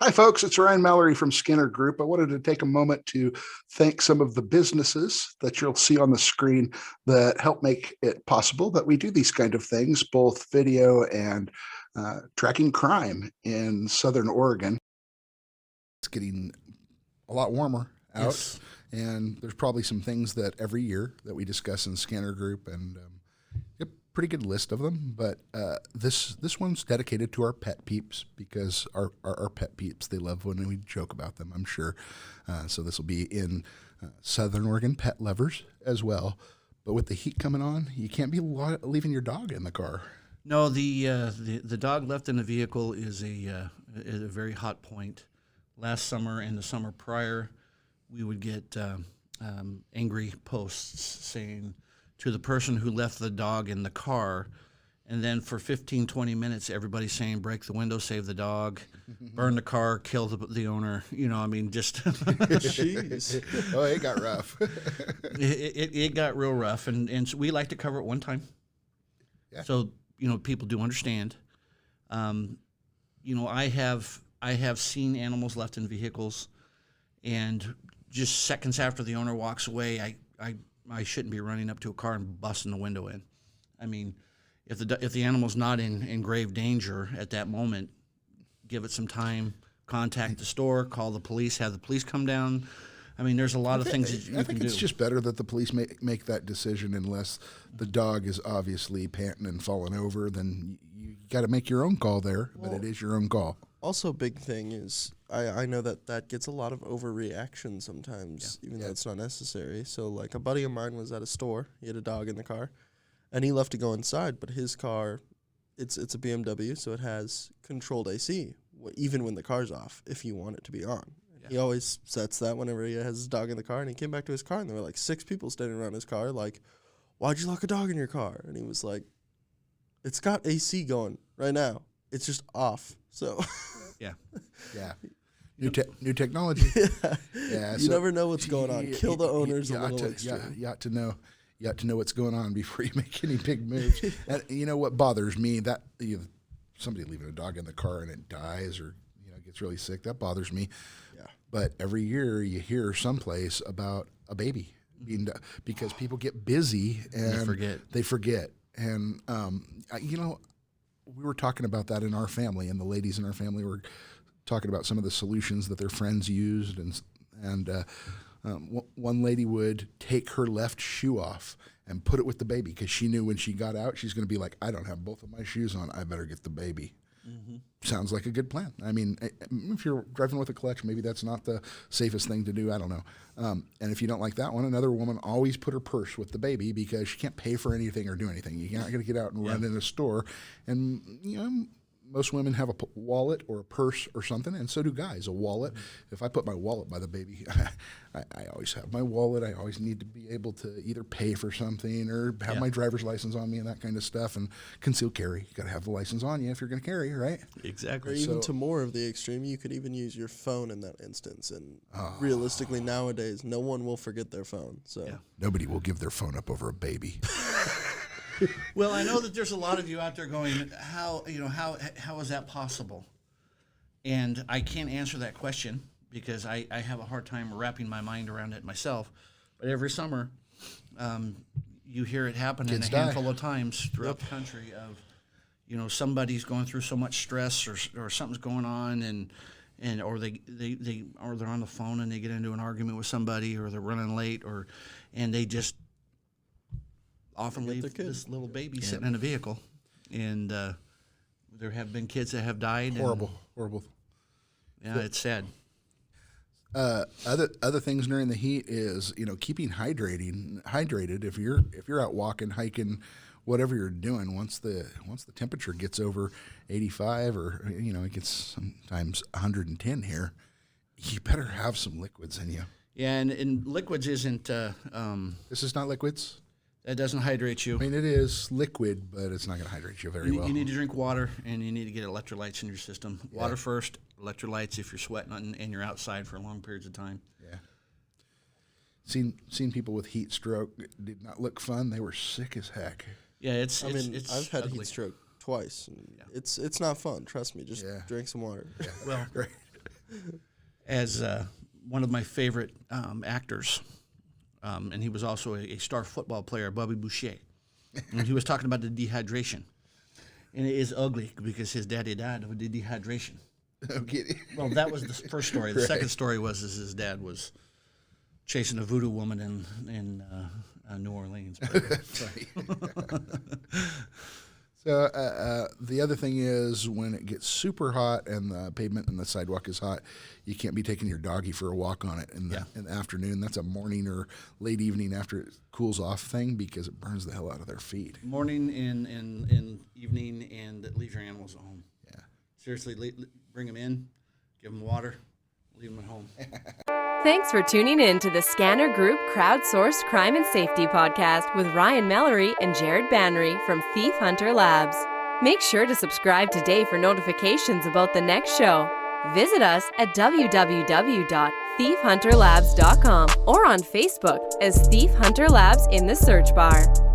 Hi, folks. It's Ryan Mallory from Skinner Group. I wanted to take a moment to thank some of the businesses that you'll see on the screen that help make it possible that we do these kind of things, both video and tracking crime in Southern Oregon. It's getting a lot warmer out, yes. And there's probably some things that every year that we discuss in Skinner Group, and a pretty good list of them. But this one's dedicated to our pet peeps, because our pet peeps, they love when we joke about them, I'm sure. So this will be in Southern Oregon pet lovers as well. But with the heat coming on, you can't be leaving your dog in the car. No, the dog left in the vehicle is a very hot point. Last summer and the summer prior, we would get angry posts saying to the person who left the dog in the car, and then for 15, 20 minutes, everybody's saying, break the window, save the dog, burn the car, kill the owner. You know, I mean, just... Jeez. Oh, it got rough. it got real rough, and so we like to cover it one time. Yeah. So, people do understand. I have seen animals left in vehicles, and just seconds after the owner walks away, I shouldn't be running up to a car and busting the window in. I mean, if the animal's not in grave danger at that moment, give it some time, contact the store, call the police, have the police come down. I mean, there's a lot of things that you can do. I think it's just better that the police make that decision, unless the dog is obviously panting and falling over. Then you got to make your own call there, but it is your own call. Also, big thing is I know that gets a lot of overreaction sometimes, even though it's not necessary. So, like, a buddy of mine was at a store. He had a dog in the car, and he left to go inside. But his car, it's a BMW, so it has controlled AC, even when the car's off, if you want it to be on. Yeah. He always sets that whenever he has his dog in the car. And he came back to his car, and there were like 6 people standing around his car, like, why'd you lock a dog in your car? And he was like, it's got AC going right now. It's just off. So, yeah. New technology. Yeah. You never know what's going on. Kill the owners a little extreme. You ought to know what's going on before you make any big moves. And you know what bothers me? That somebody leaving a dog in the car and it dies, or gets really sick. That bothers me. Yeah. But every year you hear someplace about a baby being because people get busy and they forget. And we were talking about that in our family, and the ladies in our family were talking about some of the solutions that their friends used, and one lady would take her left shoe off and put it with the baby, because she knew when she got out, she's going to be like, I don't have both of my shoes on. I better get the baby. Mm-hmm. Sounds like a good plan. I mean, if you're driving with a clutch, maybe that's not the safest thing to do. I don't know. And if you don't like that one, another woman always put her purse with the baby, because she can't pay for anything or do anything. You're not going to get out and run in a store. And, most women have a wallet or a purse or something, and so do guys, a wallet. Mm-hmm. If I put my wallet by the baby, I always have my wallet. I always need to be able to either pay for something or have my driver's license on me and that kind of stuff. And concealed carry, you got to have the license on you if you're going to carry, right? Exactly. Or even to more of the extreme, you could even use your phone in that instance. And realistically, nowadays, no one will forget their phone. So nobody will give their phone up over a baby. Well, I know that there's a lot of you out there going, how is that possible? And I can't answer that question, because I have a hard time wrapping my mind around it myself. But every summer, you hear it happen in a handful of times throughout the country of, somebody's going through so much stress, or something's going on, or they're on the phone and they get into an argument with somebody, or they're running late, and they just often leave this little baby sitting in a vehicle, and there have been kids that have died. Horrible. Yeah, it's sad. Other things during the heat is keeping hydrated. If you're out walking, hiking, whatever you're doing, once the temperature gets over 85, or it gets sometimes 110 here, you better have some liquids in you. Yeah, and liquids isn't. This is not liquids. That doesn't hydrate you. I mean, it is liquid, but it's not going to hydrate you very well. You need to drink water, and you need to get electrolytes in your system. Water first, electrolytes if you're sweating and you're outside for long periods of time. Yeah. Seen people with heat stroke. It did not look fun. They were sick as heck. Yeah, I've had heat stroke twice. And it's not fun. Trust me. Just drink some water. Yeah. Well, right. as one of my favorite actors, and he was also a star football player, Bobby Boucher. And he was talking about the dehydration. And it is ugly because his daddy died of the dehydration. Okay. Well, that was the first story. The second story was his dad chasing a voodoo woman in New Orleans. So the other thing is when it gets super hot and the pavement and the sidewalk is hot, you can't be taking your doggy for a walk on it in the afternoon. That's a morning or late evening after it cools off thing because it burns the hell out of their feet. Morning and evening, and leave your animals at home. Yeah. Seriously, bring them in, give them water, leave them at home. Thanks for tuning in to the Scanner Group Crowdsourced Crime and Safety Podcast with Ryan Mallory and Jared Bannery from ThiefHunter Labs. Make sure to subscribe today for notifications about the next show. Visit us at www.thiefhunterlabs.com or on Facebook as Thief Hunter Labs in the search bar.